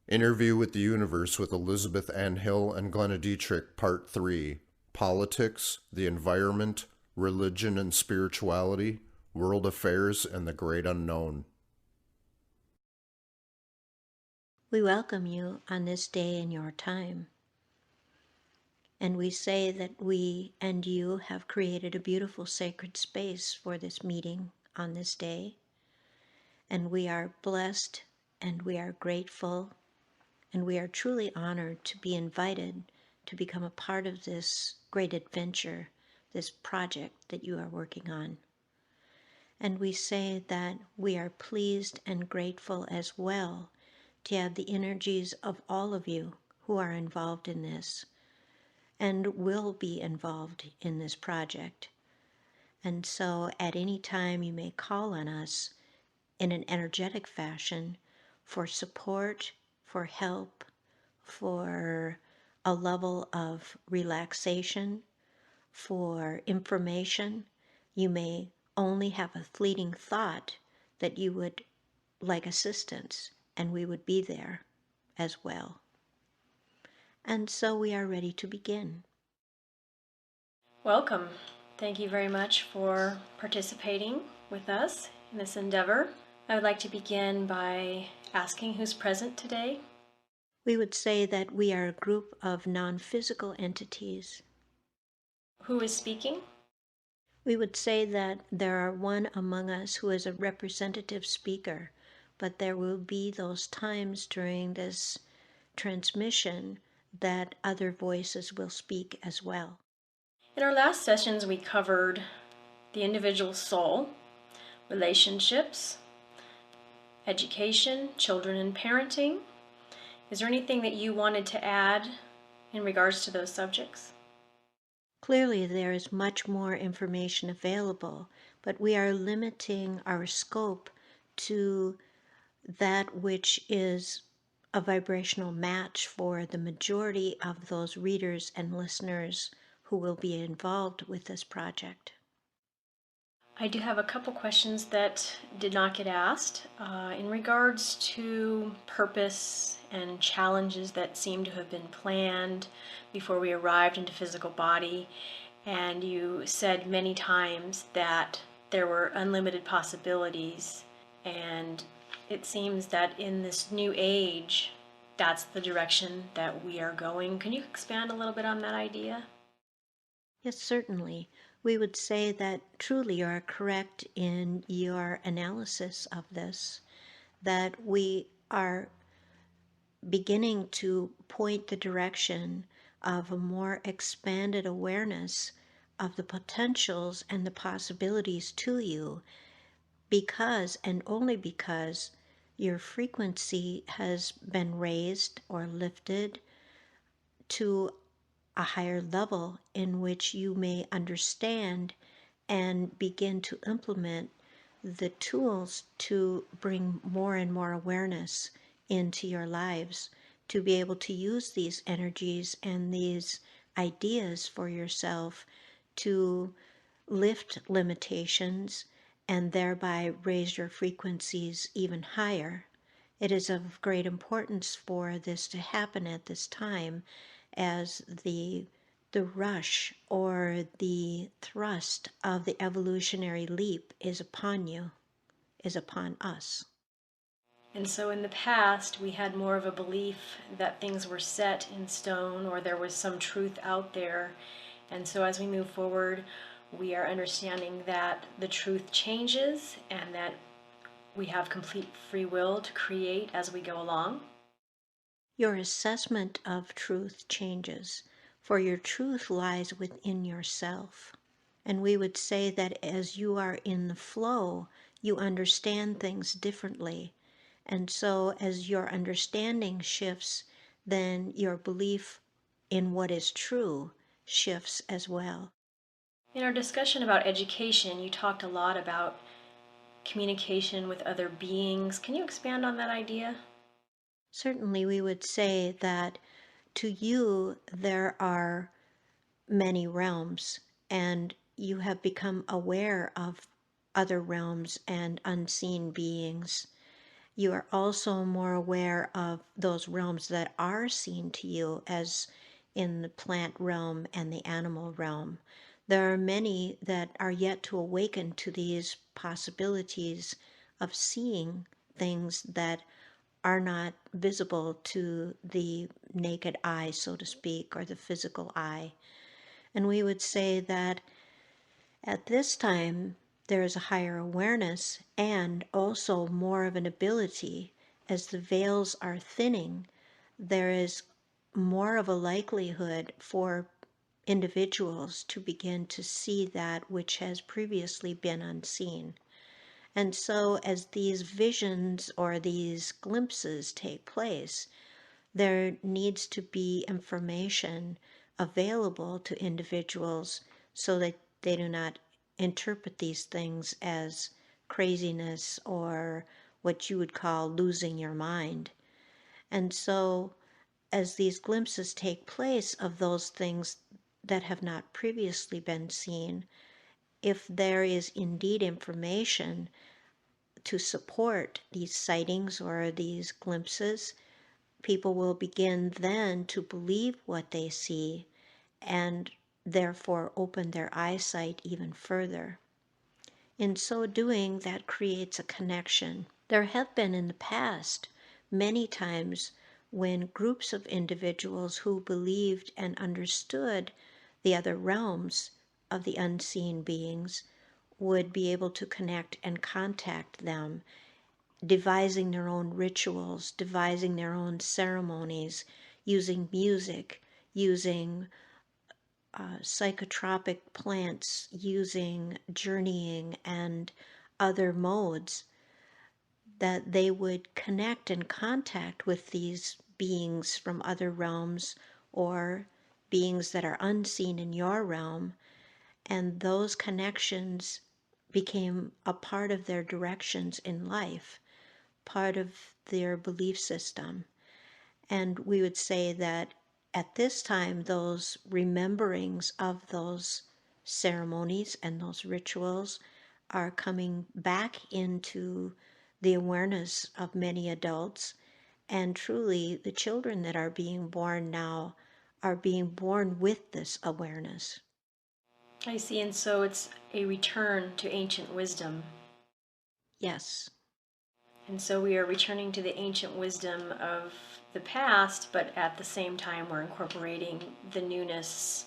Interview with the Universe with Elizabeth Ann Hill and Glenna Dietrich, Part 3. Politics, the Environment, Religion and Spirituality, World Affairs, and the Great Unknown. We welcome you on this day in your time. And we say that we and you have created a beautiful sacred space for this meeting on this day. And we are blessed and we are grateful and we are truly honored to be invited to become a part of this great adventure, this project that you are working on. And we say that we are pleased and grateful as well to have the energies of all of you who are involved in this and will be involved in this project. And so at any time you may call on us in an energetic fashion for support, for help, for a level of relaxation, for information. You may only have a fleeting thought that you would like assistance, and we would be there as well. And so we are ready to begin. Welcome. Thank you very much for participating with us in this endeavor. I would like to begin by asking who's present today. We would say that we are a group of non-physical entities. Who is speaking? We would say that there are one among us who is a representative speaker, but there will be those times during this transmission that other voices will speak as well. In our last sessions, we covered the individual soul, relationships, education, children and parenting. Is there anything that you wanted to add in regards to those subjects? Clearly, there is much more information available, but we are limiting our scope to that which is a vibrational match for the majority of those readers and listeners who will be involved with this project. I do have a couple questions that did not get asked in regards to purpose and challenges that seem to have been planned before we arrived into physical body. And you said many times that there were unlimited possibilities, and it seems that in this new age, that's the direction that we are going. Can you expand a little bit on that idea? Yes, certainly. We would say that truly you are correct in your analysis of this, that we are beginning to point the direction of a more expanded awareness of the potentials and the possibilities to you because and only because your frequency has been raised or lifted to a higher level in which you may understand and begin to implement the tools to bring more and more awareness into your lives, to be able to use these energies and these ideas for yourself to lift limitations and thereby raise your frequencies even higher. It is of great importance for this to happen at this time as the rush or the thrust of the evolutionary leap is upon you, is upon us. And so in the past, we had more of a belief that things were set in stone or there was some truth out there. And so as we move forward, we are understanding that the truth changes and that we have complete free will to create as we go along. Your assessment of truth changes, for your truth lies within yourself. And we would say that as you are in the flow, you understand things differently. And so as your understanding shifts, then your belief in what is true shifts as well. In our discussion about education, you talked a lot about communication with other beings. Can you expand on that idea? Certainly, we would say that to you there are many realms, and you have become aware of other realms and unseen beings. You are also more aware of those realms that are seen to you, as in the plant realm and the animal realm. There are many that are yet to awaken to these possibilities of seeing things that are not visible to the naked eye, so to speak, or the physical eye. And we would say that at this time, there is a higher awareness and also more of an ability. As the veils are thinning, there is more of a likelihood for individuals to begin to see that which has previously been unseen. And so, as these visions or these glimpses take place, there needs to be information available to individuals so that they do not interpret these things as craziness or what you would call losing your mind. And so, as these glimpses take place of those things that have not previously been seen, if there is indeed information to support these sightings or these glimpses, people will begin then to believe what they see and therefore open their eyesight even further. In so doing, that creates a connection. There have been in the past many times when groups of individuals who believed and understood the other realms of the unseen beings would be able to connect and contact them, devising their own rituals, devising their own ceremonies, using music, using psychotropic plants, using journeying and other modes, that they would connect and contact with these beings from other realms or beings that are unseen in your realm. And those connections became a part of their directions in life, part of their belief system. And we would say that at this time, those rememberings of those ceremonies and those rituals are coming back into the awareness of many adults. And truly, the children that are being born now are being born with this awareness. I see, and so it's a return to ancient wisdom. Yes. And so we are returning to the ancient wisdom of the past, but at the same time, we're incorporating the newness,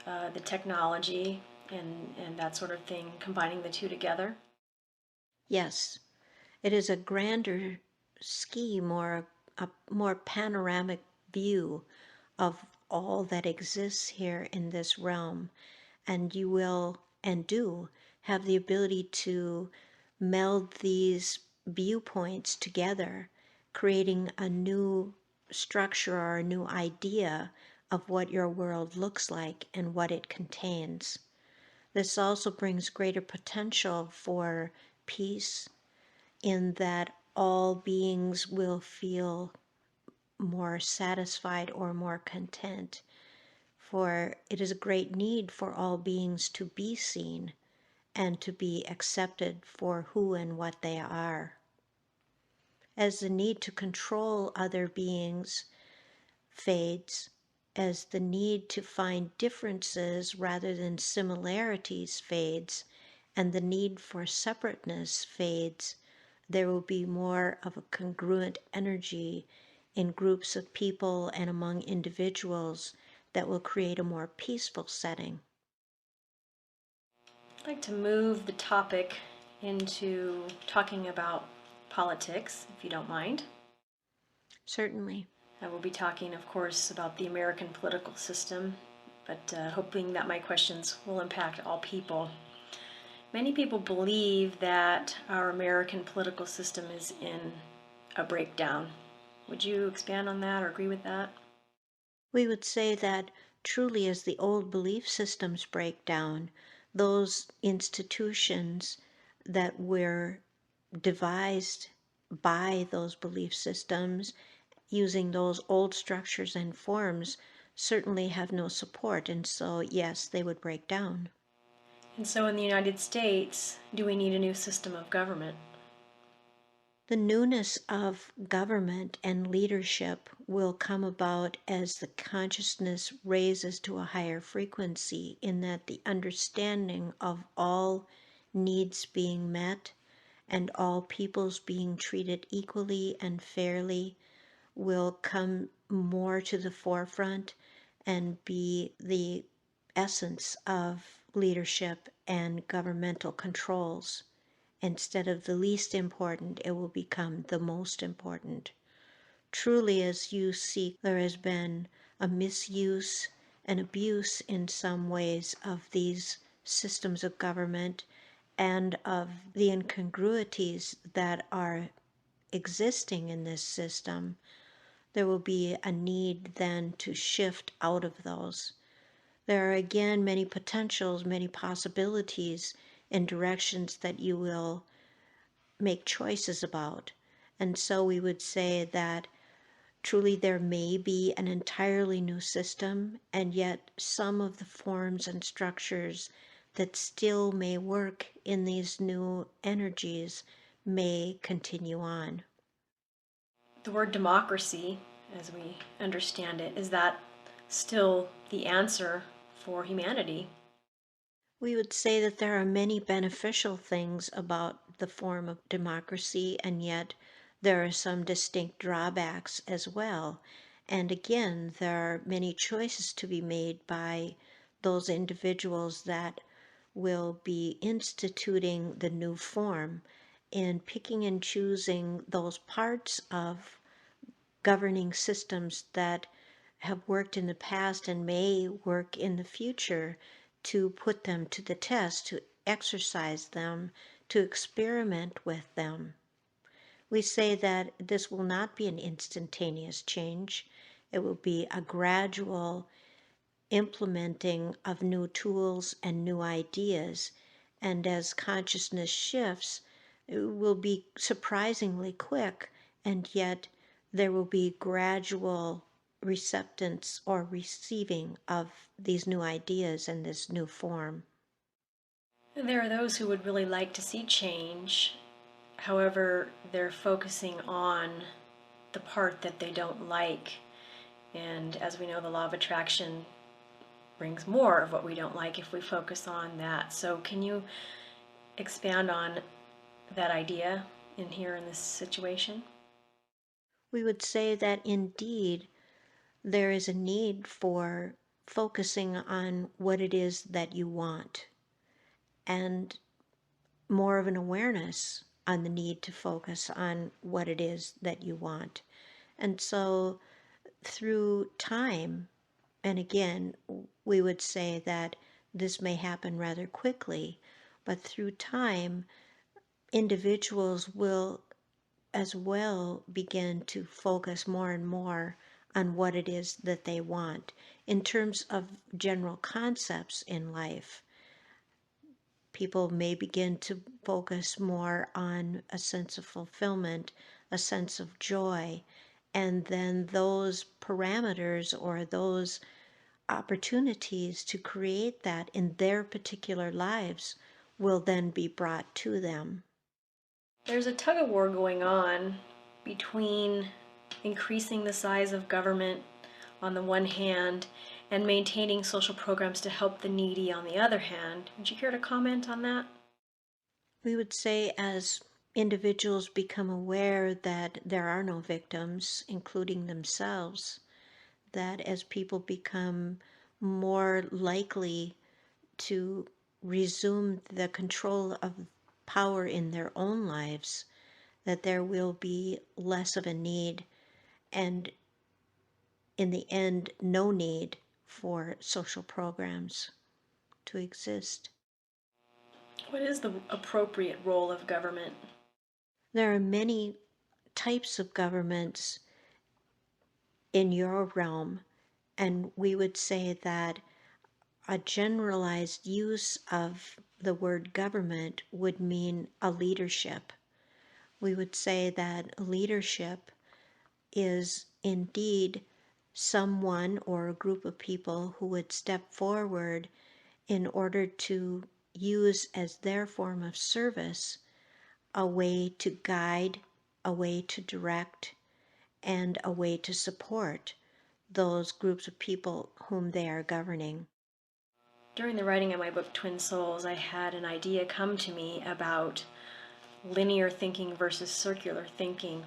the technology, and that sort of thing, combining the two together. Yes. It is a grander scheme or a more panoramic view of all that exists here in this realm. And you will and do have the ability to meld these viewpoints together, creating a new structure or a new idea of what your world looks like and what it contains. This also brings greater potential for peace, in that all beings will feel more satisfied or more content. For it is a great need for all beings to be seen and to be accepted for who and what they are. As the need to control other beings fades, as the need to find differences rather than similarities fades, and the need for separateness fades, there will be more of a congruent energy in groups of people and among individuals that will create a more peaceful setting. I'd like to move the topic into talking about politics, if you don't mind. Certainly. I will be talking, of course, about the American political system, but hoping that my questions will impact all people. Many people believe that our American political system is in a breakdown. Would you expand on that or agree with that? We would say that truly, as the old belief systems break down, those institutions that were devised by those belief systems using those old structures and forms certainly have no support, and so yes, they would break down. And so in the United States, do we need a new system of government? The newness of government and leadership will come about as the consciousness raises to a higher frequency, in that the understanding of all needs being met and all peoples being treated equally and fairly will come more to the forefront and be the essence of leadership and governmental controls. Instead of the least important, it will become the most important. Truly, as you see, there has been a misuse and abuse in some ways of these systems of government and of the incongruities that are existing in this system. There will be a need then to shift out of those. There are again many potentials, many possibilities in directions that you will make choices about. And so we would say that truly there may be an entirely new system, and yet some of the forms and structures that still may work in these new energies may continue on. The word democracy, as we understand it, is that still the answer for humanity? We would say that there are many beneficial things about the form of democracy, and yet there are some distinct drawbacks as well. And again, there are many choices to be made by those individuals that will be instituting the new form in picking and choosing those parts of governing systems that have worked in the past and may work in the future, to put them to the test, to exercise them, to experiment with them. We say that this will not be an instantaneous change. It will be a gradual implementing of new tools and new ideas. And as consciousness shifts, it will be surprisingly quick, and yet there will be gradual receptance or receiving of these new ideas and this new form. There are those who would really like to see change. However, they're focusing on the part that they don't like. And as we know, the law of attraction brings more of what we don't like if we focus on that. So can you expand on that idea in here in this situation? We would say that indeed there is a need for focusing on what it is that you want, and more of an awareness on the need to focus on what it is that you want. And so through time, and again, we would say that this may happen rather quickly, but through time, individuals will as well begin to focus more and more on what it is that they want in terms of general concepts in life. People may begin to focus more on a sense of fulfillment, a sense of joy, and then those parameters or those opportunities to create that in their particular lives will then be brought to them. There's a tug of war going on between increasing the size of government on the one hand and maintaining social programs to help the needy on the other hand. Would you care to comment on that? We would say, as individuals become aware that there are no victims, including themselves, that as people become more likely to resume the control of power in their own lives, that there will be less of a need, and in the end, no need for social programs to exist. What is the appropriate role of government? There are many types of governments in your realm, and we would say that a generalized use of the word government would mean a leadership. We would say that leadership is indeed someone or a group of people who would step forward in order to use as their form of service a way to guide a way to direct and a way to support those groups of people whom they are governing. During the writing of my book, Twin Souls, I had an idea come to me about linear thinking versus circular thinking.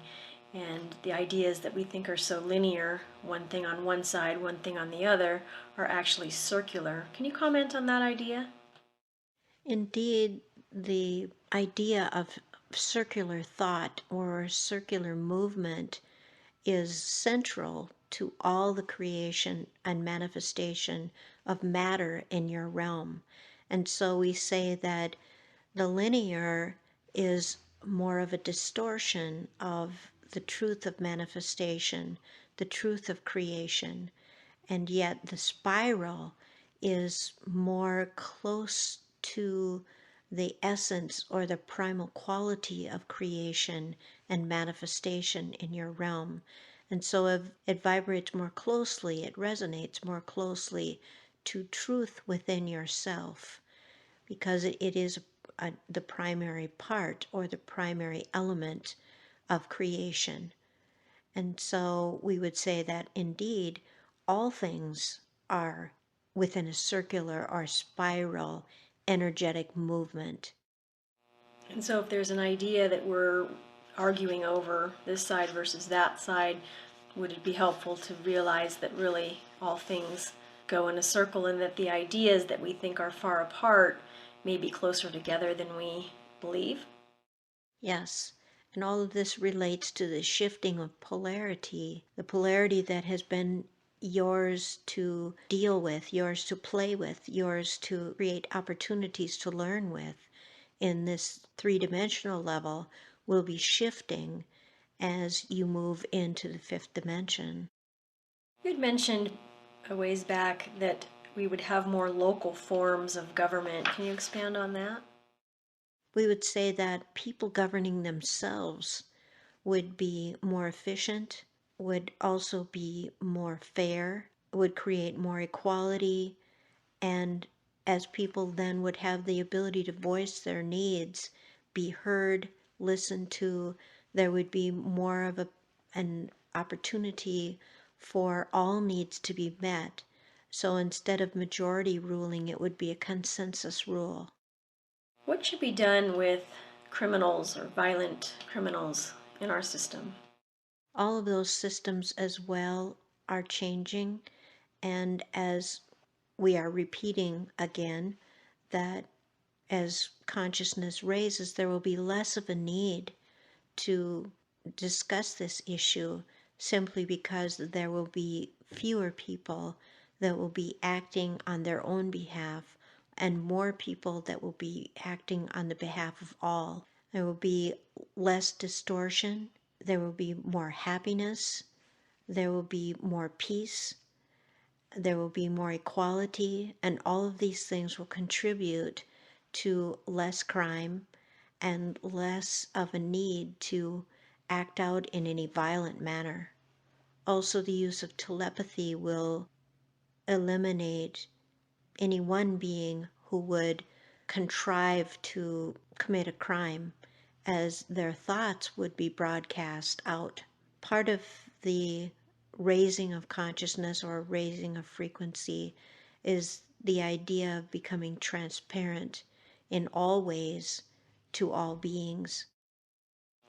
And the ideas that we think are so linear, one thing on one side, one thing on the other, are actually circular. Can you comment on that idea? Indeed, the idea of circular thought or circular movement is central to all the creation and manifestation of matter in your realm. And so we say that the linear is more of a distortion of the truth of manifestation, the truth of creation, and yet the spiral is more close to the essence or the primal quality of creation and manifestation in your realm. And so if it vibrates more closely, it resonates more closely to truth within yourself, because it is the primary part or the primary element of creation. And so we would say that indeed all things are within a circular or spiral energetic movement. And so if there's an idea that we're arguing over this side versus that side, would it be helpful to realize that really all things go in a circle, and that the ideas that we think are far apart may be closer together than we believe? Yes. And all of this relates to the shifting of polarity, the polarity that has been yours to deal with, yours to play with, yours to create opportunities to learn with in this three-dimensional level will be shifting as you move into the fifth dimension. You had mentioned a ways back that we would have more local forms of government. Can you expand on that? We would say that people governing themselves would be more efficient, would also be more fair, would create more equality, and as people then would have the ability to voice their needs, be heard, listened to, there would be more of an opportunity for all needs to be met. So instead of majority ruling, it would be a consensus rule. What should be done with criminals or violent criminals in our system? All of those systems as well are changing, and as we are repeating again, that as consciousness raises, there will be less of a need to discuss this issue, simply because there will be fewer people that will be acting on their own behalf and more people that will be acting on the behalf of all. There will be less distortion, there will be more happiness, there will be more peace, there will be more equality, and all of these things will contribute to less crime and less of a need to act out in any violent manner. Also, the use of telepathy will eliminate any one being who would contrive to commit a crime, as their thoughts would be broadcast out. Part of the raising of consciousness or raising of frequency is the idea of becoming transparent in all ways to all beings.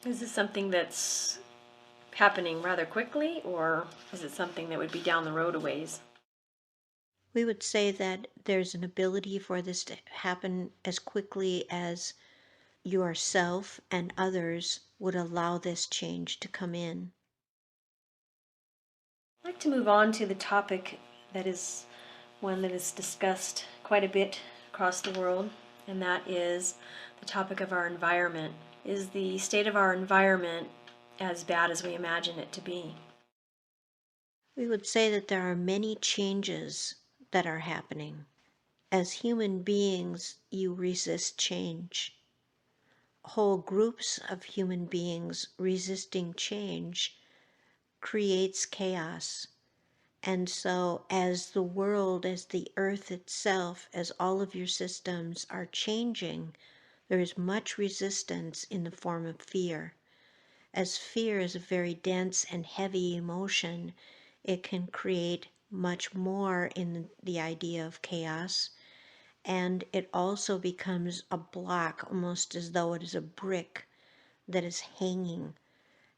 Is this something that's happening rather quickly, or is it something that would be down the road a ways? We would say that there's an ability for this to happen as quickly as yourself and others would allow this change to come in. I'd like to move on to the topic that is one that is discussed quite a bit across the world, and that is the topic of our environment. Is the state of our environment as bad as we imagine it to be? We would say that there are many changes that are happening. As human beings, you resist change. Whole groups of human beings resisting change creates chaos. And so, as the world, as the earth itself, as all of your systems are changing, there is much resistance in the form of fear. as fear is a very dense and heavy emotion, it can create much more in the idea of chaos. And it also becomes a block, almost as though it is a brick that is hanging.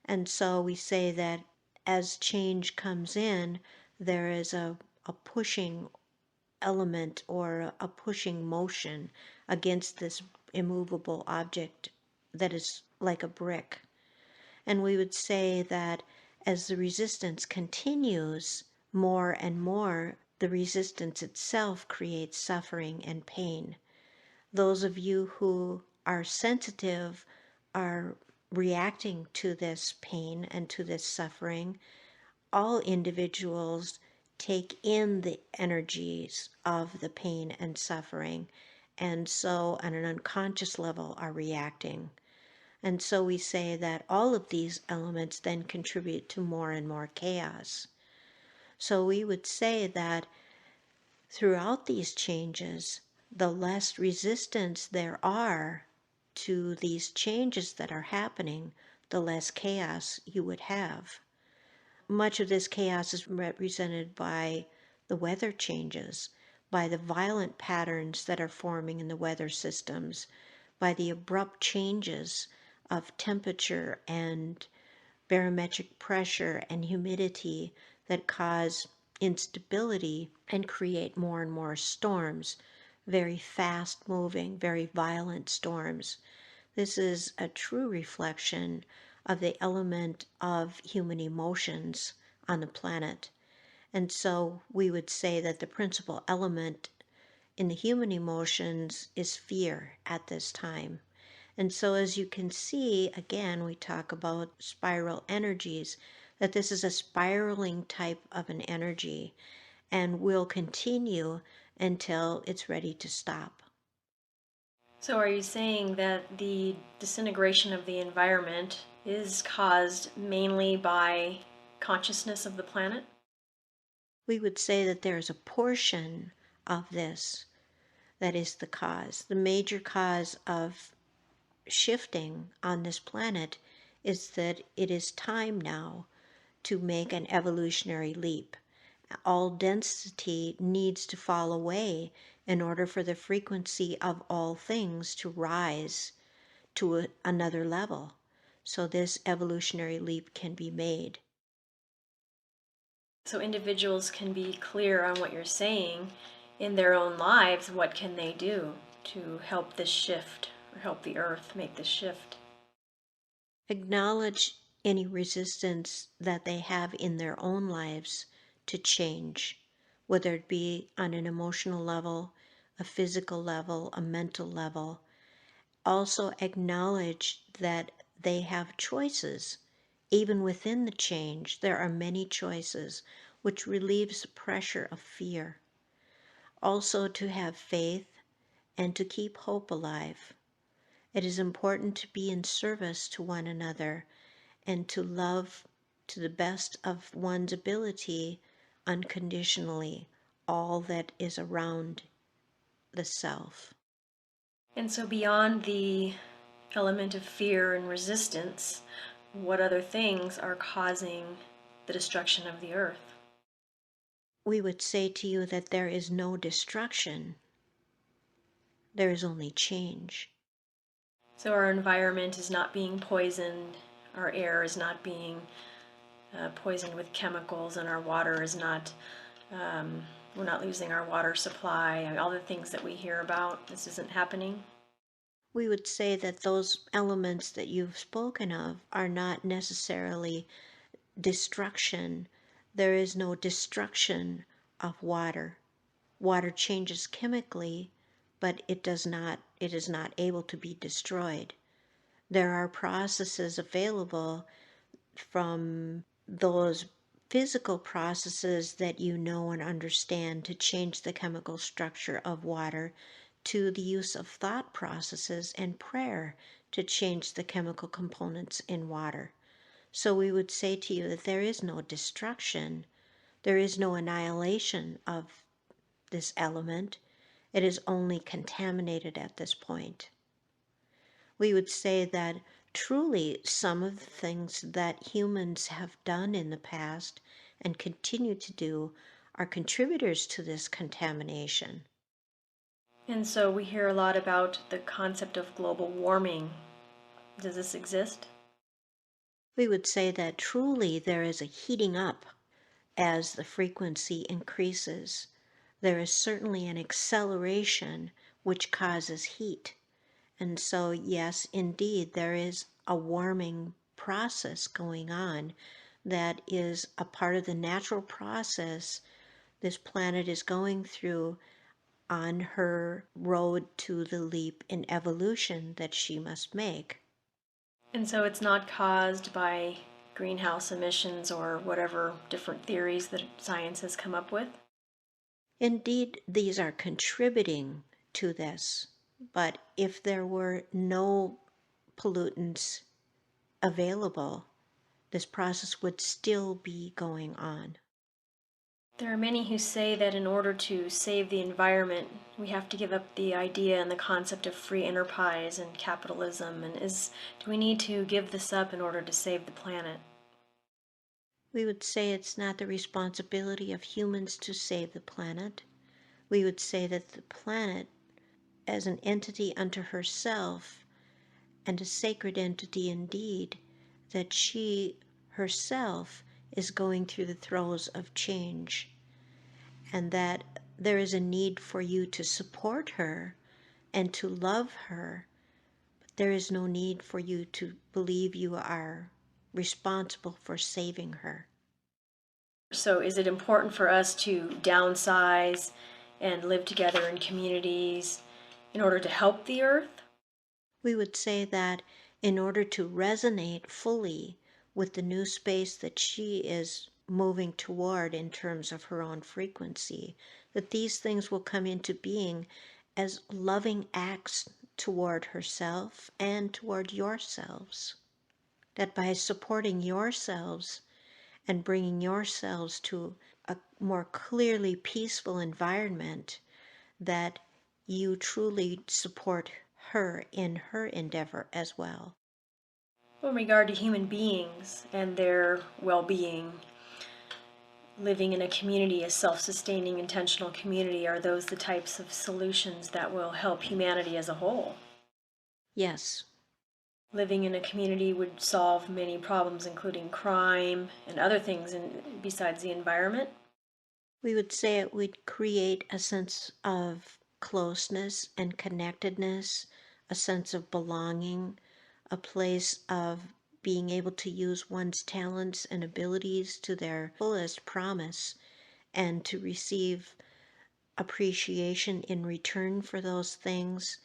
And so we say that as change comes in, there is a pushing element or a pushing motion against this immovable object that is like a brick. And we would say that as the resistance continues more and more, the resistance itself creates suffering and pain. Those of you who are sensitive are reacting to this pain and to this suffering. All individuals take in the energies of the pain and suffering, and so on an unconscious level are reacting. And so we say that all of these elements then contribute to more and more chaos. So we would say that throughout these changes, the less resistance there are to these changes that are happening, the less chaos you would have. Much of this chaos is represented by the weather changes, by the violent patterns that are forming in the weather systems, by the abrupt changes of temperature and barometric pressure and humidity that cause instability and create more and more storms, very fast moving, very violent storms. This is a true reflection of the element of human emotions on the planet. And so we would say that the principal element in the human emotions is fear at this time. And so, as you can see, again, we talk about spiral energies, that this is a spiraling type of an energy and will continue until it's ready to stop. So are you saying that the disintegration of the environment is caused mainly by consciousness of the planet? We would say that there's a portion of this that is the cause. The major cause of shifting on this planet is that it is time now to make an evolutionary leap. All density needs to fall away in order for the frequency of all things to rise to another level. So this evolutionary leap can be made. So individuals can be clear on what you're saying in their own lives. What can they do to help this shift or help the earth make this shift? Acknowledge any resistance that they have in their own lives to change, whether it be on an emotional level, a physical level, a mental level. Also acknowledge that they have choices. Even within the change, there are many choices, which relieves the pressure of fear. Also, to have faith and to keep hope alive. It is important to be in service to one another and to love to the best of one's ability unconditionally all that is around the self. And so beyond the element of fear and resistance, what other things are causing the destruction of the earth? We would say to you that there is no destruction, there is only change. So our environment is not being poisoned, our air is not being poisoned with chemicals, and our water is not, we're not losing our water supply. I mean, all the things that we hear about, this isn't happening. We would say that those elements that you've spoken of are not necessarily destruction. There is no destruction of water. Water changes chemically, but it is not able to be destroyed. There are processes available from those physical processes that you know and understand to change the chemical structure of water to the use of thought processes and prayer to change the chemical components in water. So we would say to you that there is no destruction, there is no annihilation of this element. It is only contaminated at this point. We would say that truly some of the things that humans have done in the past and continue to do are contributors to this contamination. And so we hear a lot about the concept of global warming. Does this exist? We would say that truly there is a heating up as the frequency increases. There is certainly an acceleration which causes heat. And so, yes, indeed, there is a warming process going on that is a part of the natural process this planet is going through on her road to the leap in evolution that she must make. And so it's not caused by greenhouse emissions or whatever different theories that science has come up with? Indeed, these are contributing to this, but if there were no pollutants available, this process would still be going on. There are many who say that in order to save the environment, we have to give up the idea and the concept of free enterprise and capitalism. And do we need to give this up in order to save the planet? We would say it's not the responsibility of humans to save the planet. We would say that the planet, as an entity unto herself and a sacred entity indeed, that she herself is going through the throes of change, and that there is a need for you to support her and to love her, but there is no need for you to believe you are responsible for saving her. So is it important for us to downsize and live together in communities in order to help the earth? We would say that in order to resonate fully with the new space that she is moving toward in terms of her own frequency, that these things will come into being as loving acts toward herself and toward yourselves. That by supporting yourselves and bringing yourselves to a more clearly peaceful environment, that you truly support her in her endeavor as well. In regard to human beings and their well-being, living in a community, a self-sustaining, intentional community, are those the types of solutions that will help humanity as a whole? Yes, Living in a community would solve many problems, including crime and other things besides the environment. we would say it would create a sense of closeness and connectedness, a sense of belonging, a place of being able to use one's talents and abilities to their fullest promise and to receive appreciation in return for those things.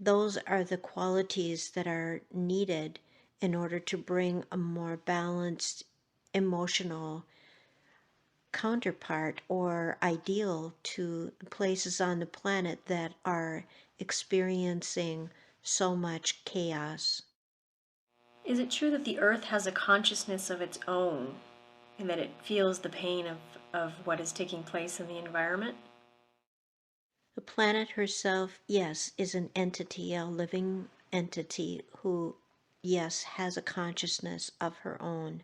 Those are the qualities that are needed in order to bring a more balanced emotional counterpart or ideal to places on the planet that are experiencing so much chaos. Is it true that the earth has a consciousness of its own and that it feels the pain of what is taking place in the environment? The planet herself, yes, is an entity, a living entity who, yes, has a consciousness of her own.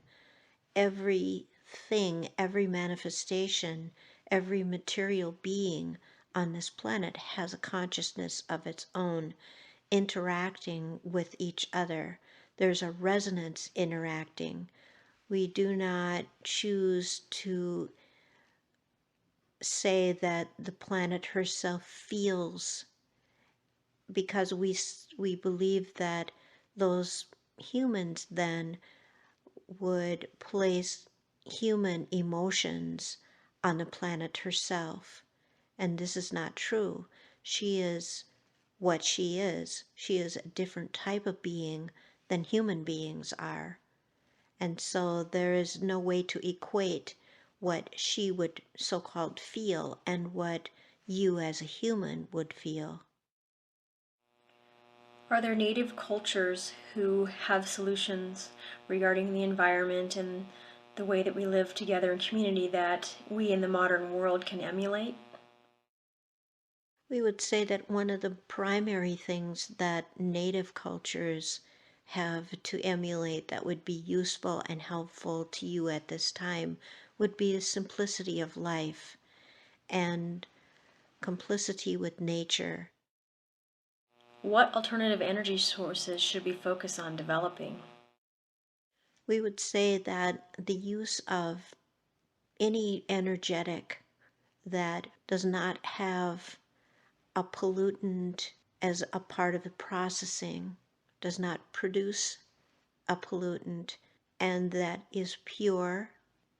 Everything, every manifestation, every material being on this planet has a consciousness of its own, interacting with each other. There's a resonance interacting. We do not choose to say that the planet herself feels, because we believe that those humans then would place human emotions on the planet herself. And this is not true. She is what she is. She is a different type of being than human beings are. And so there is no way to equate what she would so called feel and what you as a human would feel. Are there native cultures who have solutions regarding the environment and the way that we live together in community that we in the modern world can emulate? We would say that one of the primary things that native cultures have to emulate that would be useful and helpful to you at this time would be the simplicity of life and complicity with nature. What alternative energy sources should we focus on developing? We would say that the use of any energetic that does not have a pollutant as a part of the processing, does not produce a pollutant, and that is pure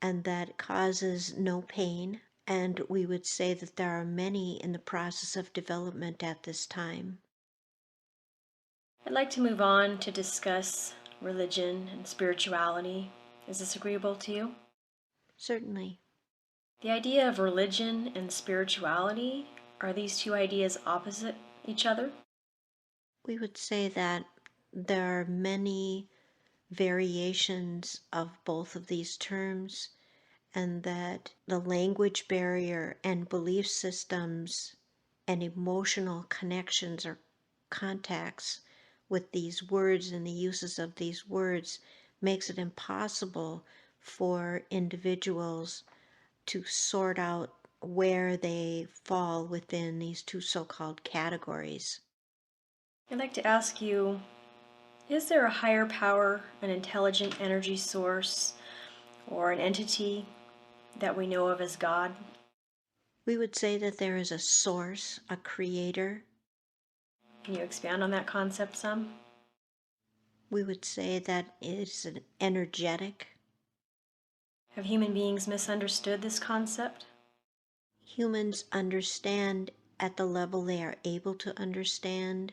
and that causes no pain. And we would say that there are many in the process of development at this time. I'd like to move on to discuss religion and spirituality. Is this agreeable to you? Certainly. The idea of religion and spirituality, are these two ideas opposite each other? We would say that there are many variations of both of these terms, and that the language barrier and belief systems and emotional connections or contacts with these words and the uses of these words makes it impossible for individuals to sort out where they fall within these two so-called categories. I'd like to ask you, is there a higher power, an intelligent energy source, or an entity that we know of as God? We would say that there is a source, a creator. Can you expand on that concept some? We would say that it is an energetic. Have human beings misunderstood this concept? Humans understand at the level they are able to understand,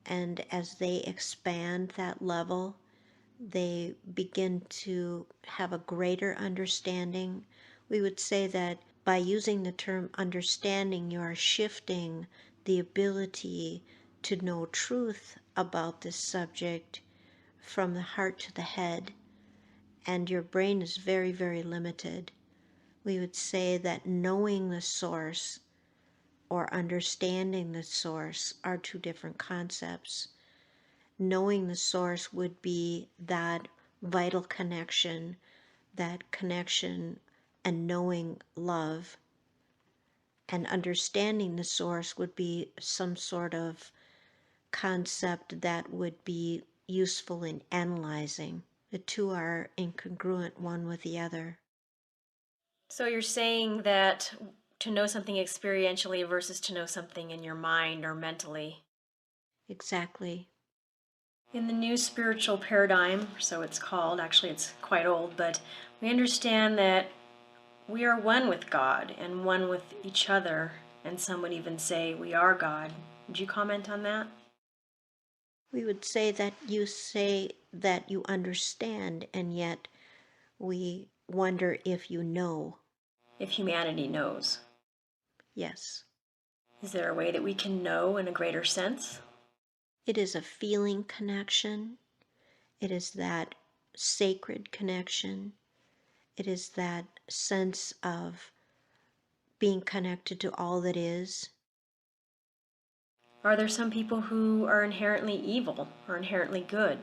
and as they expand that level, they begin to have a greater understanding. We would say that by using the term understanding, you are shifting the ability to know truth about this subject from the heart to the head, and your brain is very, very limited. We would say that knowing the source or understanding the source are two different concepts. Knowing the source would be that vital connection, that connection and knowing love. And understanding the source would be some sort of concept that would be useful in analyzing. The two are incongruent one with the other. So you're saying that to know something experientially versus to know something in your mind or mentally. Exactly. In the new spiritual paradigm, so it's called, actually it's quite old, but we understand that we are one with God and one with each other, and some would even say we are God. Would you comment on that? We would say that you understand, and yet we wonder if you know. If humanity knows. Yes. Is there a way that we can know in a greater sense? It is a feeling connection. It is that sacred connection. It is that sense of being connected to all that is. Are there some people who are inherently evil or inherently good?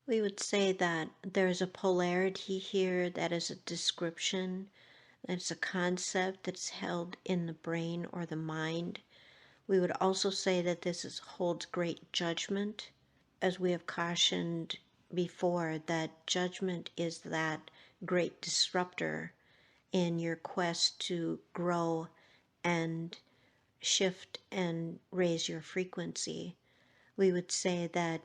We would say that there's a polarity here that is a description, that's a concept that's held in the brain or the mind. We would also say that holds great judgment, as we have cautioned before, that judgment is that great disruptor in your quest to grow and shift and raise your frequency. We would say that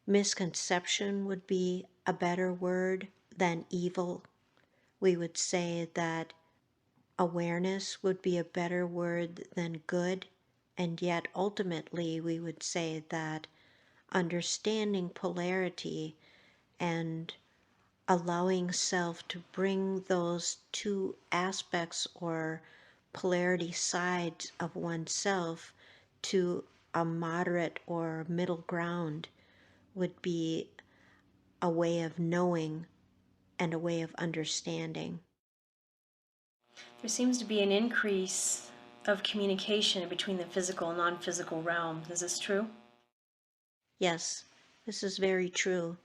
misconception would be a better word than evil. We would say that awareness would be a better word than good. And yet, ultimately, we would say that understanding polarity and allowing self to bring those two aspects or polarity sides of oneself to a moderate or middle ground would be a way of knowing and a way of understanding. There seems to be an increase of communication between the physical and non-physical realms. Is this true? Yes, this is very true.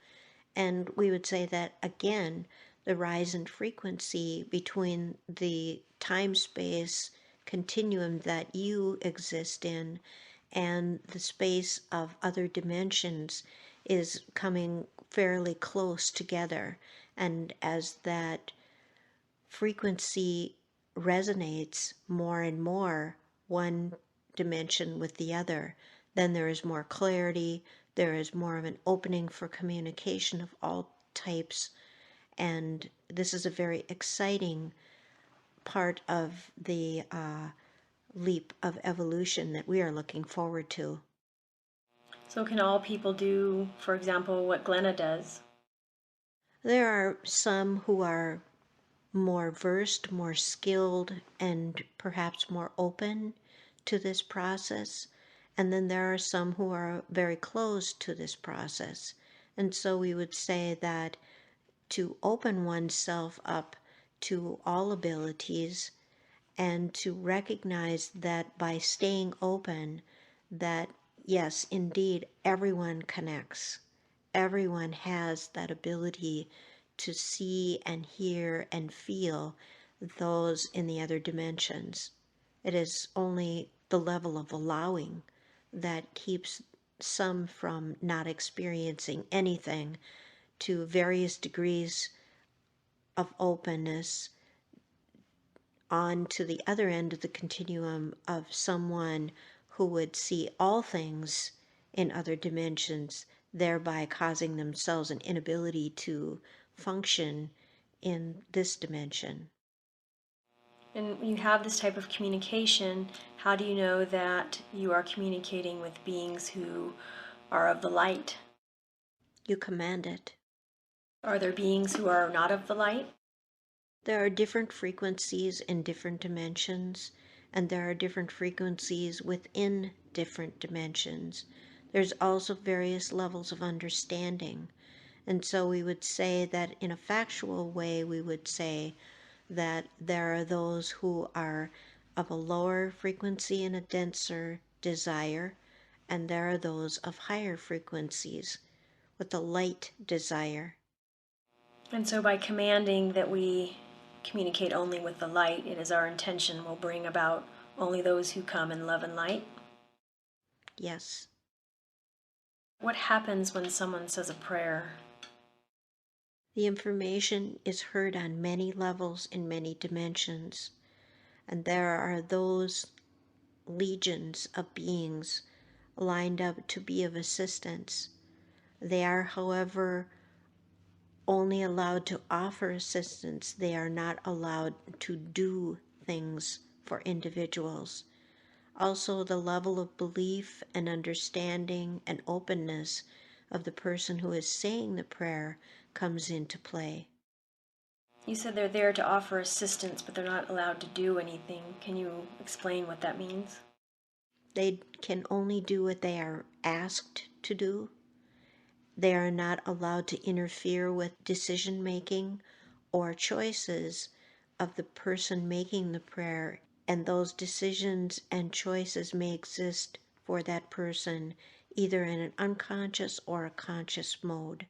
And we would say that again, the rise in frequency between the time space continuum that you exist in and the space of other dimensions is coming fairly close together. And as that frequency resonates more and more one dimension with the other, then there is more clarity, there is more of an opening for communication of all types, and this is a very exciting part of the leap of evolution that we are looking forward to. So can all people do, for example, what Glenna does? There are some who are more versed, more skilled, and perhaps more open to this process. And then there are some who are very close to this process. And so we would say that to open oneself up to all abilities and to recognize that by staying open, that yes, indeed, everyone connects. Everyone has that ability to see and hear and feel those in the other dimensions. It is only the level of allowing that keeps some from not experiencing anything to various degrees of openness on to the other end of the continuum of someone who would see all things in other dimensions, thereby causing themselves an inability to function in this dimension. And when you have this type of communication, how do you know that you are communicating with beings who are of the light? You command it. Are there beings who are not of the light? There are different frequencies in different dimensions, and there are different frequencies within different dimensions. There's also various levels of understanding. And so we would say that in a factual way, we would say that there are those who are of a lower frequency and a denser desire, and there are those of higher frequencies with a light desire. And so by commanding that we communicate only with the light, it is our intention will bring about only those who come in love and light. Yes. What happens when someone says a prayer? The information is heard on many levels in many dimensions, and there are those legions of beings lined up to be of assistance. They are, however, only allowed to offer assistance. They are not allowed to do things for individuals. Also, the level of belief and understanding and openness of the person who is saying the prayer comes into play. You said they're there to offer assistance, but they're not allowed to do anything. Can you explain what that means? They can only do what they are asked to do. They are not allowed to interfere with decision making or choices of the person making the prayer, and those decisions and choices may exist for that person either in an unconscious or a conscious mode.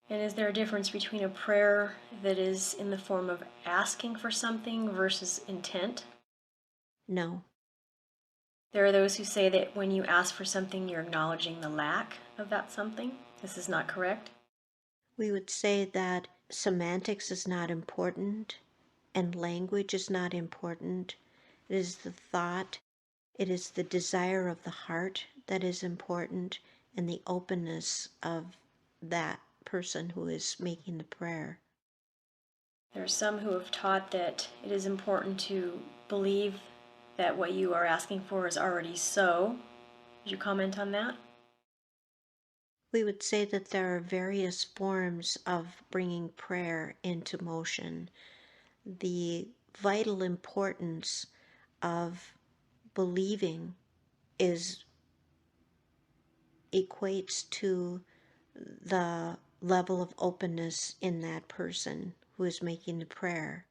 And is there a difference between a prayer that is in the form of asking for something versus intent? No, There are those who say that when you ask for something, you're acknowledging the lack of that something. This is not correct. we would say that semantics is not important and language is not important. It is the thought, it is the desire of the heart that is important, and the openness of that person who is making the prayer. There are some who have taught that it is important to believe that what you are asking for is already so. Would you comment on that? We would say that there are various forms of bringing prayer into motion. The vital importance of believing is equates to the level of openness in that person who is making the prayer.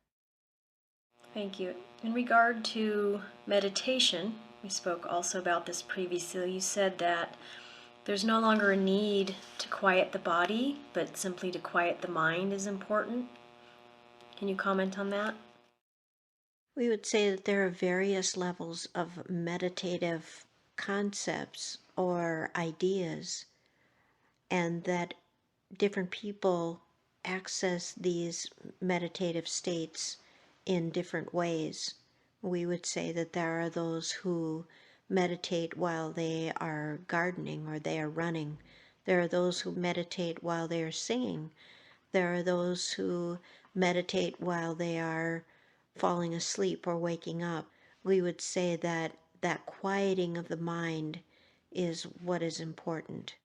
Thank you. In regard to meditation, we spoke also about this previously. You said that There's no longer a need to quiet the body, but simply to quiet the mind is important. Can you comment on that? We would say that there are various levels of meditative concepts or ideas, and that different people access these meditative states in different ways. We would say that there are those who meditate while they are gardening or they are running. There are those who meditate while they are singing. There are those who meditate while they are falling asleep or waking up. We would say that that quieting of the mind is what is important.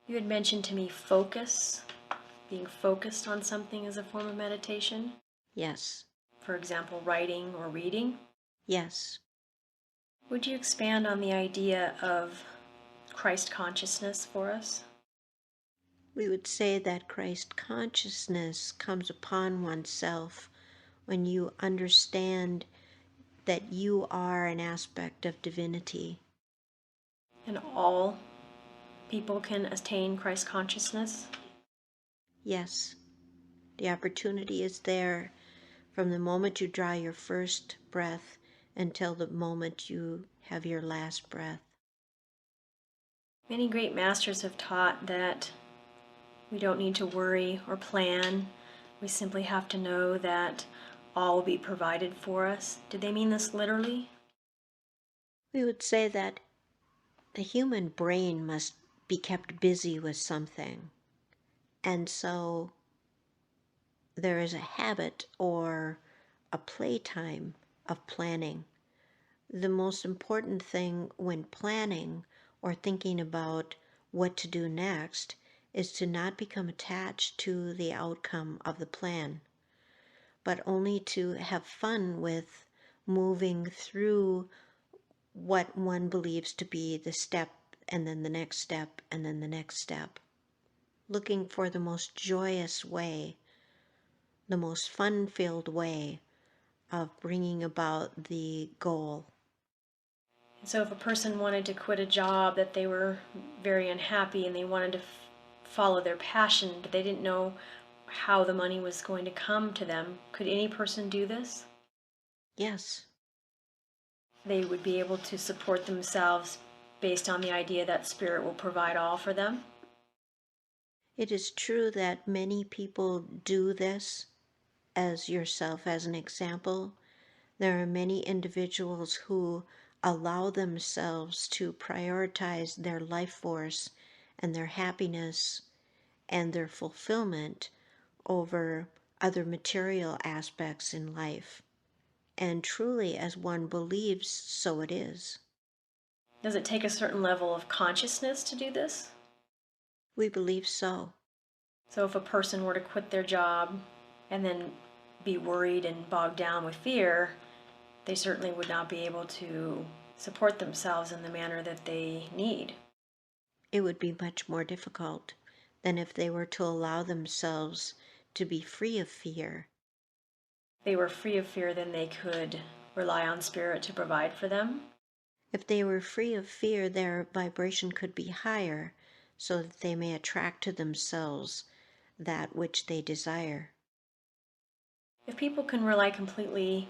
You had mentioned to me focus, being focused on something as a form of meditation. Yes, For example, writing or reading. yes. Would you expand on the idea of Christ consciousness for us? We would say that Christ consciousness comes upon oneself when you understand that you are an aspect of divinity. And all people can attain Christ consciousness? Yes, the opportunity is there from the moment you draw your first breath until the moment you have your last breath. Many great masters have taught that we don't need to worry or plan. We simply have to know that all will be provided for us. Did they mean this literally? We would say that the human brain must be kept busy with something. And so there is a habit or a playtime of planning. The most important thing when planning or thinking about what to do next is to not become attached to the outcome of the plan, but only to have fun with moving through what one believes to be the step, and then the next step, and then the next step. Looking for the most joyous way, the most fun-filled way of bringing about the goal. And so if a person wanted to quit a job that they were very unhappy and they wanted to follow their passion, but they didn't know how the money was going to come to them, could any person do this? Yes, They would be able to support themselves based on the idea that Spirit will provide all for them? it is true that many people do this, as yourself as an example. There are many individuals who allow themselves to prioritize their life force and their happiness and their fulfillment over other material aspects in life. And truly, as one believes, so it is. Does it take a certain level of consciousness to do this? We believe so. So if a person were to quit their job and then be worried and bogged down with fear, they certainly would not be able to support themselves in the manner that they need. It would be much more difficult than if they were to allow themselves to be free of fear. If they were free of fear, then they could rely on Spirit to provide for them. If they were free of fear, their vibration could be higher so that they may attract to themselves that which they desire. If people can rely completely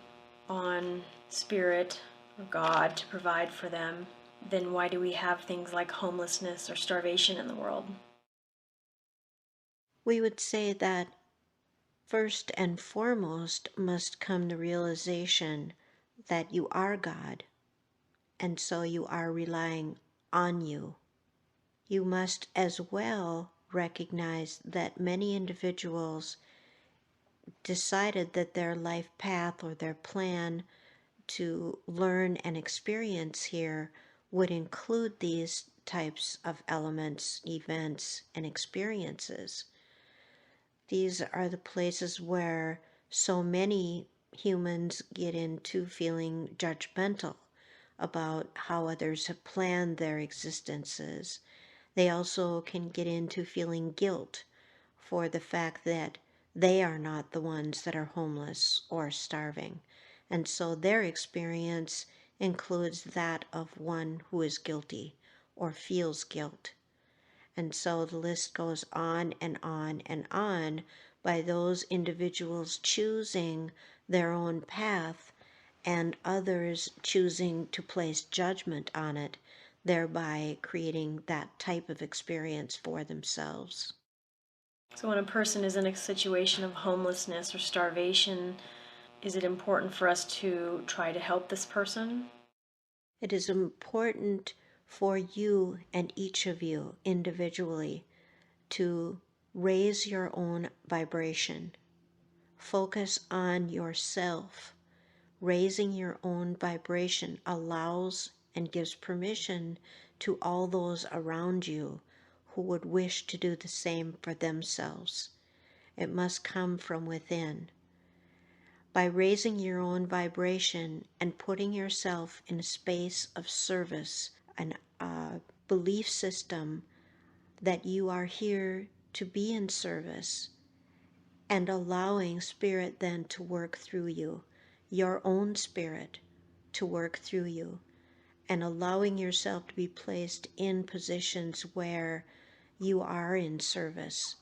on Spirit or God to provide for them, then why do we have things like homelessness or starvation in the world? We would say that first and foremost must come the realization that you are God, and so you are relying on you. You must as well recognize that many individuals decided that their life path or their plan to learn and experience here would include these types of elements, events, and experiences. These are the places where so many humans get into feeling judgmental about how others have planned their existences. They also can get into feeling guilt for the fact that they are not the ones that are homeless or starving. And so their experience includes that of one who is guilty or feels guilt. And so the list goes on and on and on by those individuals choosing their own path and others choosing to place judgment on it, thereby creating that type of experience for themselves. So when a person is in a situation of homelessness or starvation, is it important for us to try to help this person? It is important for you and each of you individually to raise your own vibration. Focus on yourself. Raising your own vibration allows and gives permission to all those around you who would wish to do the same for themselves. It must come from within. By raising your own vibration and putting yourself in a space of service, a belief system that you are here to be in service, and allowing spirit then to work through you, your own spirit to work through you, and allowing yourself to be placed in positions where you are in service.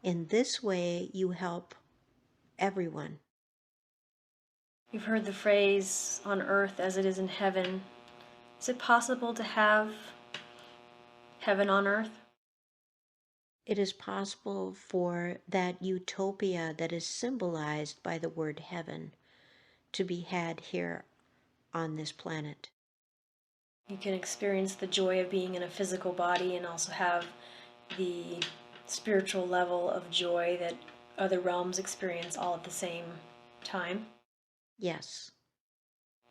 In this way, you help everyone. You've heard the phrase, on earth as it is in heaven. Is it possible to have heaven on earth? It is possible for that utopia that is symbolized by the word heaven to be had here on this planet. You can experience the joy of being in a physical body and also have the spiritual level of joy that other realms experience all at the same time. Yes.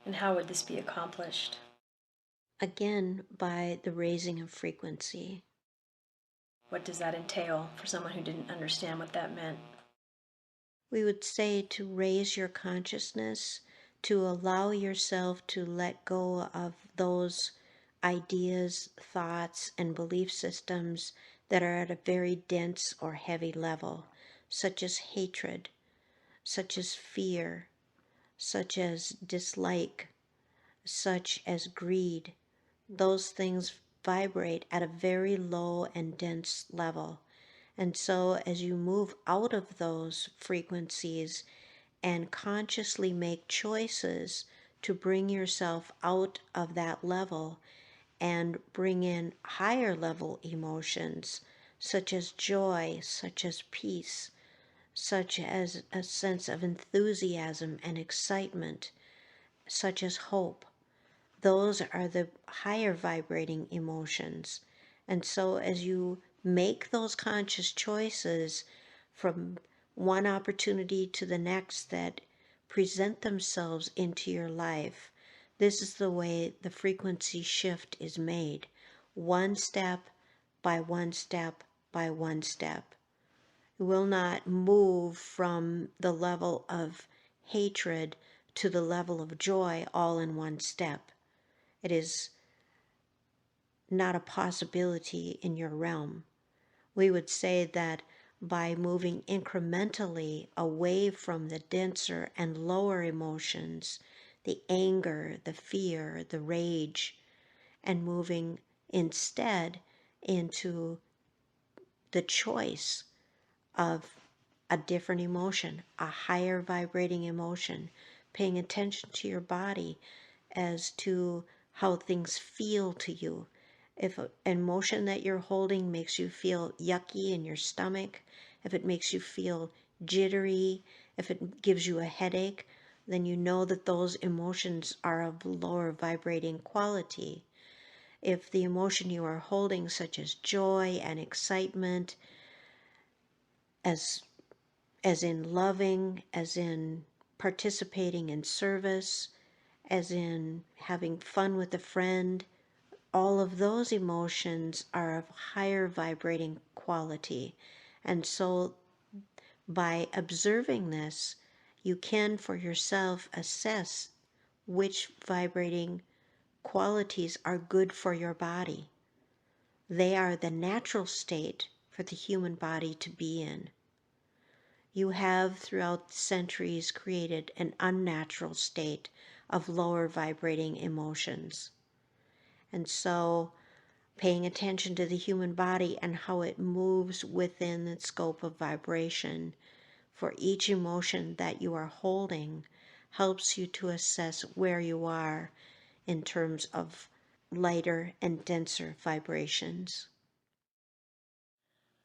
And how would this be accomplished? Again, by the raising of frequency. What does that entail for someone who didn't understand what that meant? We would say to raise your consciousness, to allow yourself to let go of those ideas, thoughts, and belief systems that are at a very dense or heavy level, such as hatred, such as fear, such as dislike, such as greed. Those things vibrate at a very low and dense level. And so, as you move out of those frequencies and consciously make choices to bring yourself out of that level and bring in higher level emotions, such as joy, such as peace, such as a sense of enthusiasm and excitement, such as hope. Those are the higher vibrating emotions. And so, as you make those conscious choices from one opportunity to the next that present themselves into your life, this is the way the frequency shift is made, one step by one step by one step. It will not move from the level of hatred to the level of joy all in one step. It is not a possibility in your realm. We would say that by moving incrementally away from the denser and lower emotions, the anger, the fear, the rage, and moving instead into the choice of a different emotion, a higher vibrating emotion, paying attention to your body as to how things feel to you. If an emotion that you're holding makes you feel yucky in your stomach, if it makes you feel jittery, if it gives you a headache, then you know that those emotions are of lower vibrating quality. If the emotion you are holding, such as joy and excitement, as in loving, as in participating in service, as in having fun with a friend, all of those emotions are of higher vibrating quality. And so by observing this, you can for yourself assess which vibrating qualities are good for your body. They are the natural state for the human body to be in. You have throughout the centuries created an unnatural state of lower vibrating emotions. And so paying attention to the human body and how it moves within the scope of vibration for each emotion that you are holding helps you to assess where you are in terms of lighter and denser vibrations.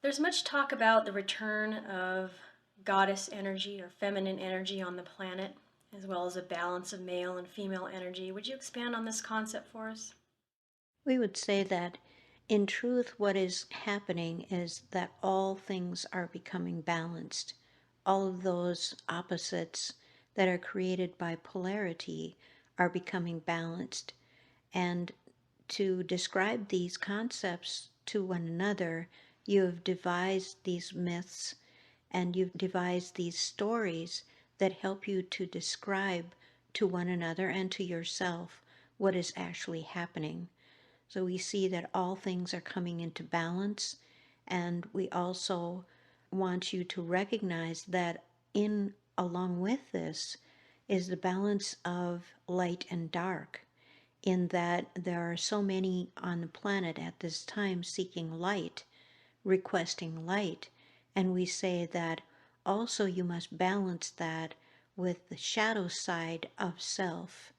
There's much talk about the return of goddess energy or feminine energy on the planet, as well as a balance of male and female energy. Would you expand on this concept for us? We would say that in truth, what is happening is that all things are becoming balanced. All of those opposites that are created by polarity are becoming balanced. And to describe these concepts to one another, you have devised these myths and you've devised these stories that help you to describe to one another and to yourself what is actually happening. So we see that all things are coming into balance, and we also want you to recognize that in along with this is the balance of light and dark, in that there are so many on the planet at this time seeking light, requesting light, and we say that also you must balance that with the shadow side of self,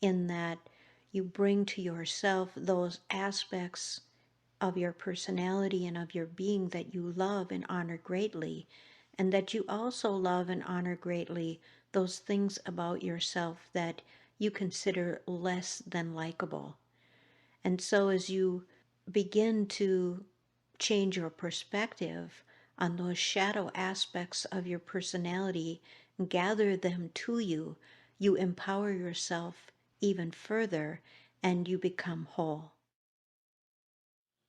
in that you bring to yourself those aspects of your personality and of your being that you love and honor greatly, and that you also love and honor greatly those things about yourself that you consider less than likable. And so as you begin to change your perspective on those shadow aspects of your personality, gather them to you, you empower yourself even further and you become whole.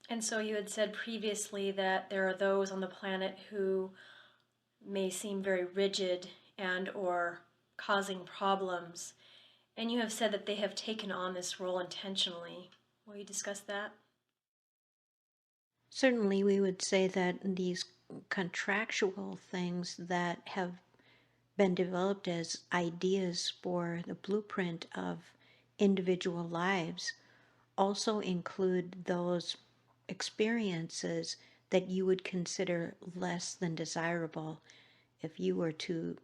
And so you had said previously that there are those on the planet who may seem very rigid and or causing problems. And you have said that they have taken on this role intentionally. Will you discuss that? Certainly, we would say that these contractual things that have been developed as ideas for the blueprint of individual lives also include those experiences that you would consider less than desirable if you were to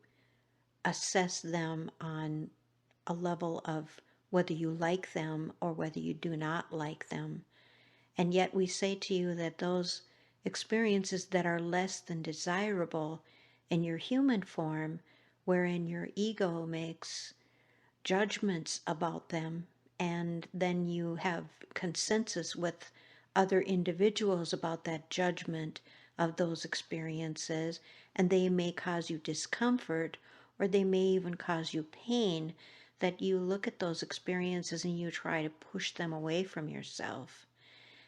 assess them on a level of whether you like them or whether you do not like them. And yet we say to you that those experiences that are less than desirable in your human form, wherein your ego makes judgments about them, and then you have consensus with other individuals about that judgment of those experiences, and they may cause you discomfort or they may even cause you pain, that you look at those experiences and you try to push them away from yourself.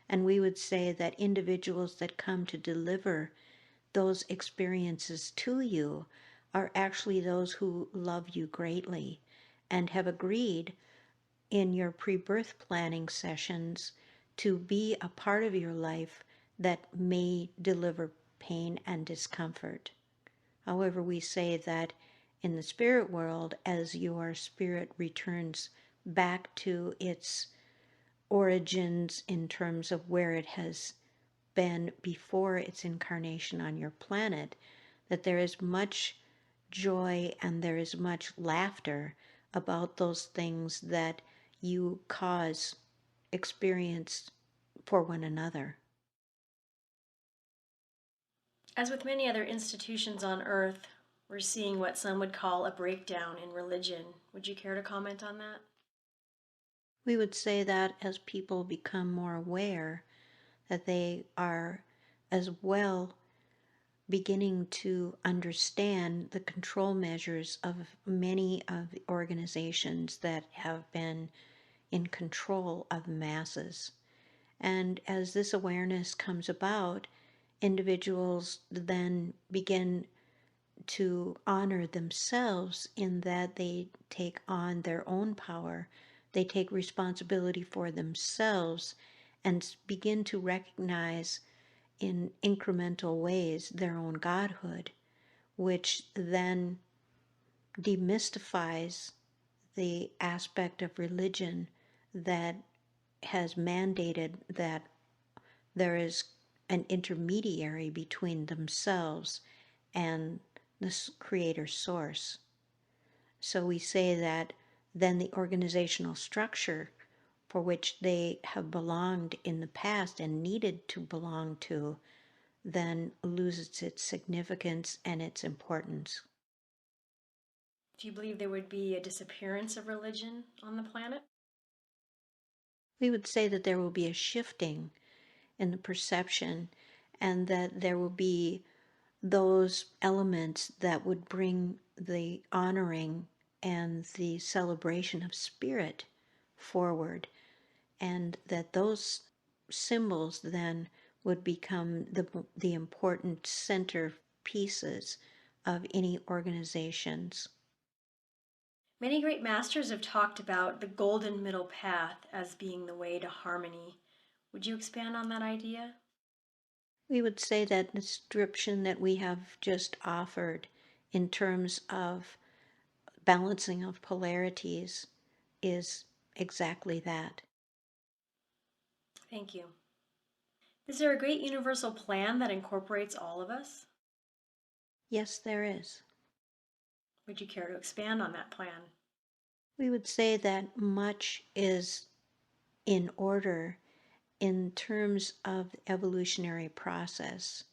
And we would say that individuals that come to deliver those experiences to you are actually those who love you greatly and have agreed in your pre-birth planning sessions to be a part of your life that may deliver pain and discomfort. However, we say that in the spirit world, as your spirit returns back to its origins in terms of where it has been before its incarnation on your planet, that there is much joy and there is much laughter about those things that you cause experience for one another. As with many other institutions on Earth, we're seeing what some would call a breakdown in religion. Would you care to comment on that? We would say that as people become more aware, that they are as well beginning to understand the control measures of many of the organizations that have been in control of the masses. And as this awareness comes about, individuals then begin to honor themselves in that they take on their own power, they take responsibility for themselves, and begin to recognize in incremental ways their own godhood, which then demystifies the aspect of religion that has mandated that there is an intermediary between themselves and this creator source. So we say that then the organizational structure for which they have belonged in the past and needed to belong to then loses its significance and its importance. Do you believe there would be a disappearance of religion on the planet? We would say that there will be a shifting in the perception, and that there will be those elements that would bring the honoring and the celebration of spirit forward, and that those symbols then would become the important center pieces of any organizations. Many great masters have talked about the golden middle path as being the way to harmony. Would you expand on that idea? We would say that the description that we have just offered in terms of balancing of polarities is exactly that. Thank you. Is there a great universal plan that incorporates all of us? Yes, there is. Would you care to expand on that plan? We would say that much is in order in terms of the evolutionary process.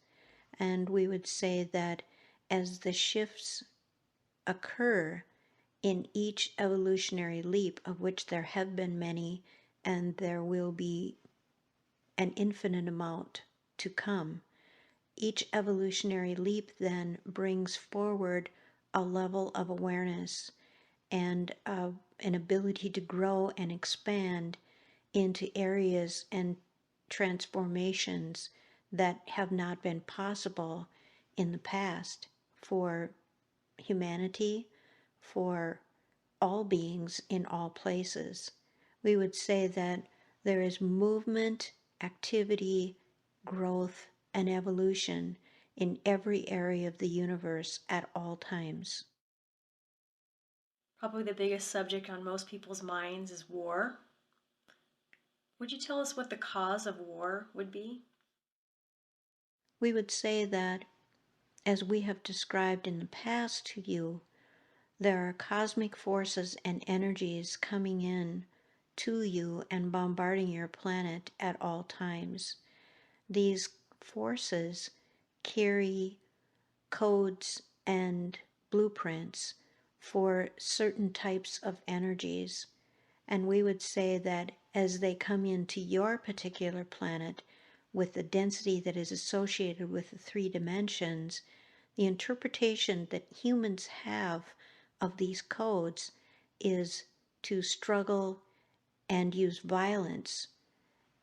And we would say that as the shifts occur in each evolutionary leap, of which there have been many, and there will be an infinite amount to come, each evolutionary leap then brings forward a level of awareness and an ability to grow and expand into areas and transformations that have not been possible in the past for humanity, for all beings in all places. We would say that there is movement, activity, growth, and evolution in every area of the universe at all times. Probably the biggest subject on most people's minds is war. Would you tell us what the cause of war would be? We would say that, as we have described in the past to you, there are cosmic forces and energies coming in to you and bombarding your planet at all times. These forces carry codes and blueprints for certain types of energies. And we would say that as they come into your particular planet with the density that is associated with the three dimensions, the interpretation that humans have of these codes is to struggle and use violence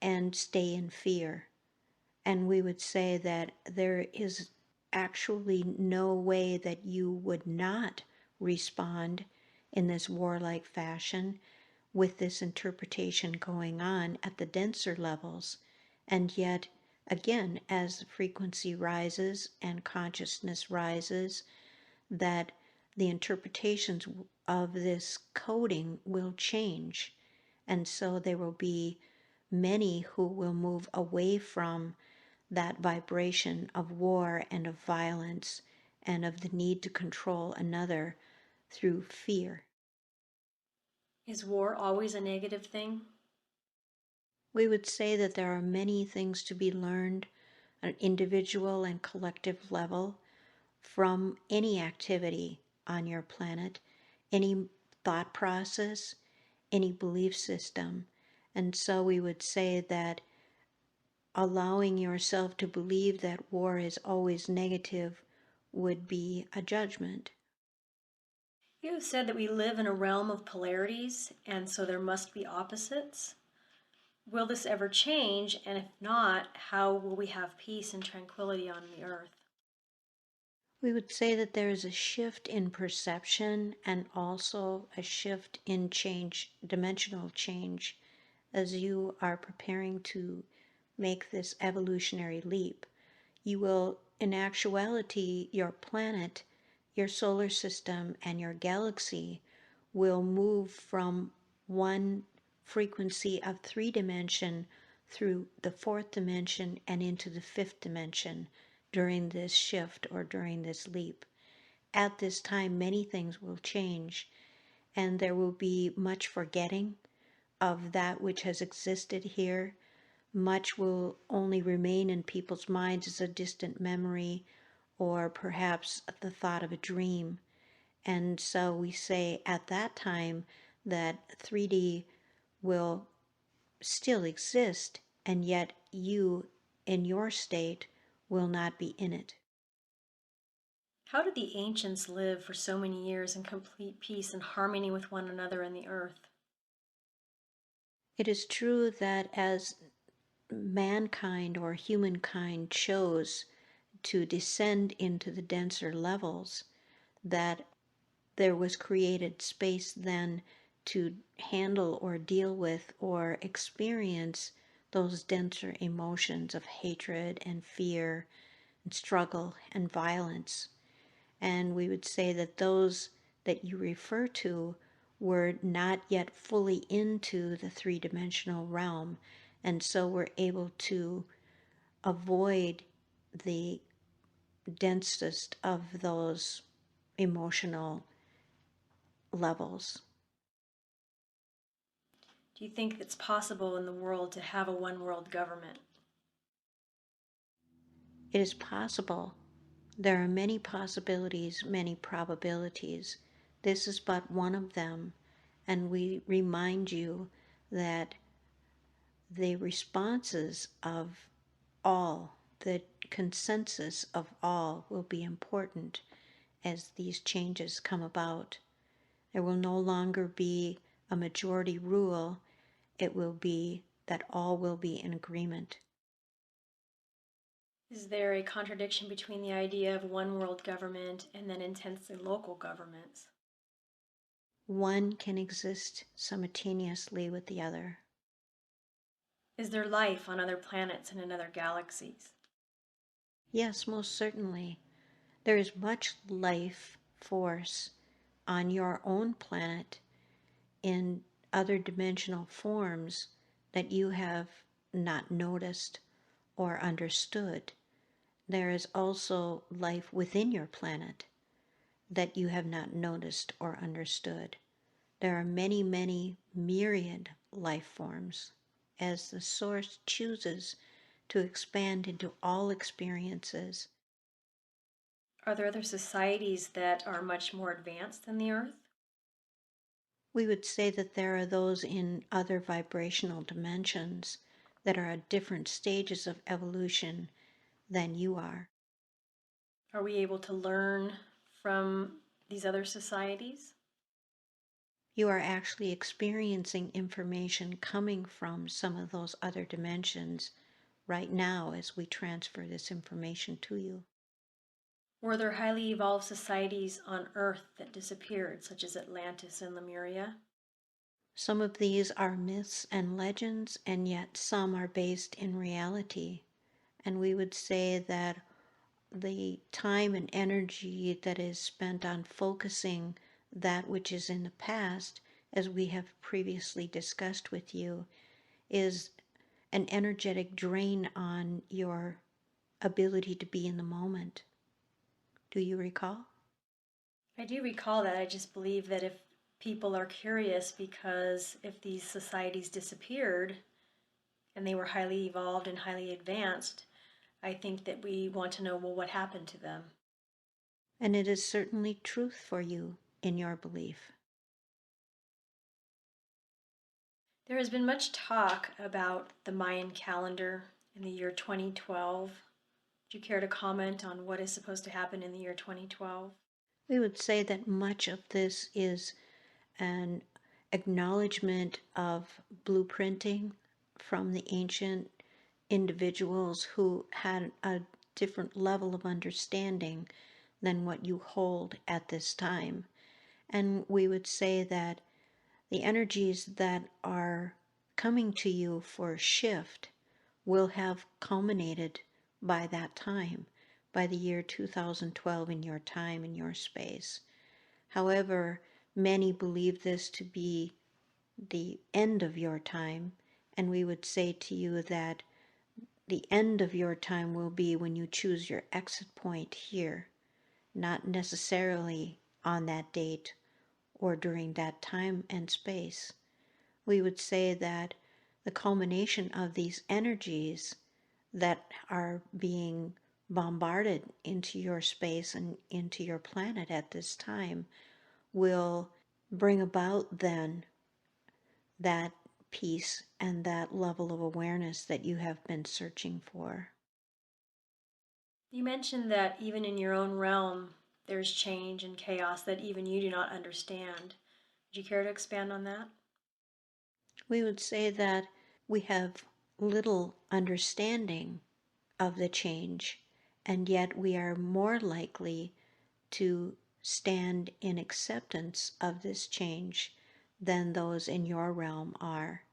and stay in fear. And we would say that there is actually no way that you would not respond in this warlike fashion with this interpretation going on at the denser levels. And yet, again, as the frequency rises and consciousness rises, that the interpretations of this coding will change. And so there will be many who will move away from that vibration of war and of violence and of the need to control another through fear. Is war always a negative thing? We would say that there are many things to be learned on an individual and collective level from any activity on your planet, any thought process, any belief system. And so we would say that allowing yourself to believe that war is always negative would be a judgment. You have said that we live in a realm of polarities, and so there must be opposites. Will this ever change? And if not, how will we have peace and tranquility on the earth? We would say that there is a shift in perception and also a shift in change, dimensional change, as you are preparing to make this evolutionary leap. You will, in actuality, your planet, your solar system, and your galaxy will move from one frequency of three dimension through the fourth dimension and into the fifth dimension during this shift or during this leap. At this time, many things will change, and there will be much forgetting of that which has existed here. Much will only remain in people's minds as a distant memory or perhaps the thought of a dream. And so we say at that time that 3D will still exist, and yet you, in your state, will not be in it. How did the ancients live for so many years in complete peace and harmony with one another and the earth? It is true that as mankind or humankind chose to descend into the denser levels, that there was created space then to handle or deal with or experience those denser emotions of hatred and fear and struggle and violence. And we would say that those that you refer to were not yet fully into the three-dimensional realm, and so were able to avoid the densest of those emotional levels. Do you think it's possible in the world to have a one world government? It is possible. There are many possibilities, many probabilities. This is but one of them, and we remind you that the responses of all, the consensus of all, will be important as these changes come about. There will no longer be a majority rule, it will be that all will be in agreement. Is there a contradiction between the idea of one world government and then intensely local governments? One can exist simultaneously with the other. Is there life on other planets and in other galaxies? Yes, most certainly. There is much life force on your own planet in other dimensional forms that you have not noticed or understood. There is also life within your planet that you have not noticed or understood. There are many, many myriad life forms as the Source chooses to expand into all experiences. Are there other societies that are much more advanced than the Earth? We would say that there are those in other vibrational dimensions that are at different stages of evolution than you are. Are we able to learn from these other societies? You are actually experiencing information coming from some of those other dimensions right now as we transfer this information to you. Were there highly evolved societies on Earth that disappeared, such as Atlantis and Lemuria? Some of these are myths and legends, and yet some are based in reality. And we would say that the time and energy that is spent on focusing that which is in the past, as we have previously discussed with you, is an energetic drain on your ability to be in the moment. Do you recall? I do recall that. I just believe that if people are curious, because if these societies disappeared and they were highly evolved and highly advanced, I think that we want to know, well, what happened to them? And it is certainly truth for you in your belief. There has been much talk about the Mayan calendar in the year 2012. Would you care to comment on what is supposed to happen in the year 2012? We would say that much of this is an acknowledgement of blueprinting from the ancient individuals who had a different level of understanding than what you hold at this time. And we would say that the energies that are coming to you for shift will have culminated by that time, by the year 2012 in your time, in your space. However, many believe this to be the end of your time And we would say to you that the end of your time will be when you choose your exit point here, not necessarily on that date or during that time and space. We would say that the culmination of these energies that are being bombarded into your space and into your planet at this time will bring about then that peace and that level of awareness that you have been searching for. You mentioned that even in your own realm, there's change and chaos that even you do not understand. Would you care to expand on that? We would say that we have little understanding of the change, and yet we are more likely to stand in acceptance of this change than those in your realm are.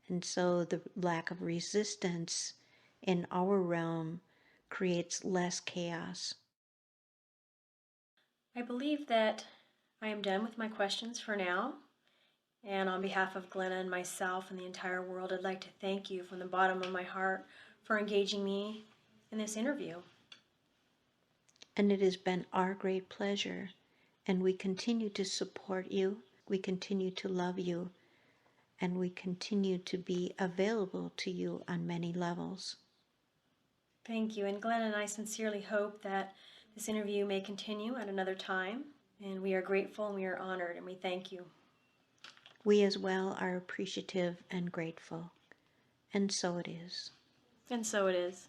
And so the lack of resistance in our realm creates less chaos. I believe that I am done with my questions for now. And on behalf of Glenna and myself and the entire world, I'd like to thank you from the bottom of my heart for engaging me in this interview. And it has been our great pleasure. And we continue to support you, we continue to love you, and we continue to be available to you on many levels. Thank you. And Glenna and I sincerely hope that this interview may continue at another time. And we are grateful and we are honored and we thank you. We as well are appreciative and grateful. And so it is. And so it is.